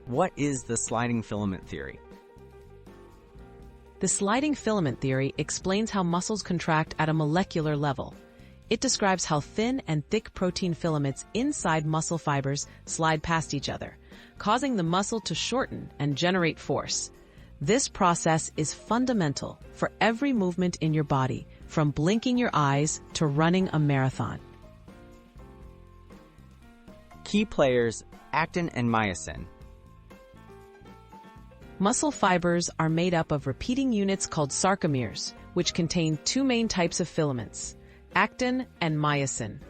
What is the sliding filament theory? The sliding filament theory explains how muscles contract at a molecular level. It describes how thin and thick protein filaments inside muscle fibers slide past each other, causing the muscle to shorten and generate force. This process is fundamental for every movement in your body, from blinking your eyes to running a marathon. Key players, actin and myosin. Muscle fibers are made up of repeating units called sarcomeres, which contain two main types of filaments, actin and myosin.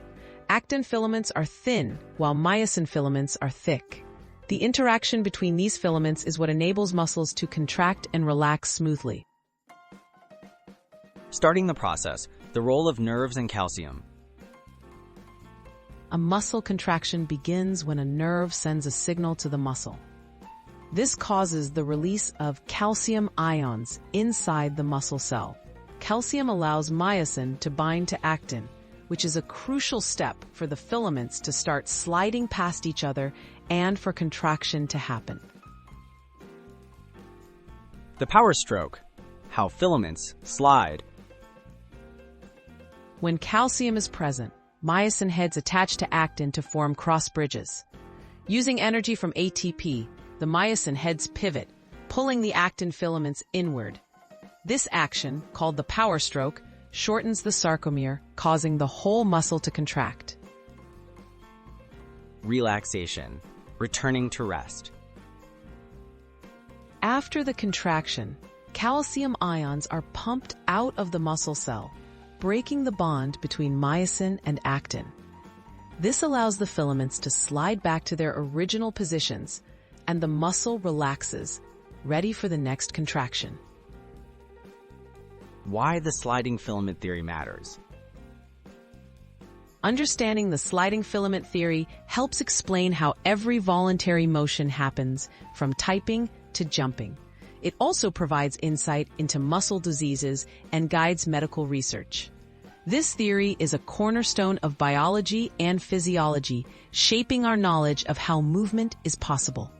Actin filaments are thin, while myosin filaments are thick. The interaction between these filaments is what enables muscles to contract and relax smoothly. Starting the process, the role of nerves and calcium. A muscle contraction begins when a nerve sends a signal to the muscle. This causes the release of calcium ions inside the muscle cell. Calcium allows myosin to bind to actin, which is a crucial step for the filaments to start sliding past each other and for contraction to happen. The power stroke, how filaments slide. When calcium is present, myosin heads attach to actin to form cross bridges. Using energy from ATP, the myosin heads pivot, pulling the actin filaments inward. This action, called the power stroke, shortens the sarcomere, causing the whole muscle to contract. Relaxation, returning to rest. After the contraction, calcium ions are pumped out of the muscle cell, breaking the bond between myosin and actin. This allows the filaments to slide back to their original positions, and the muscle relaxes, ready for the next contraction. Why the sliding filament theory matters. Understanding the sliding filament theory helps explain how every voluntary motion happens, from typing to jumping. It also provides insight into muscle diseases and guides medical research. This theory is a cornerstone of biology and physiology, shaping our knowledge of how movement is possible.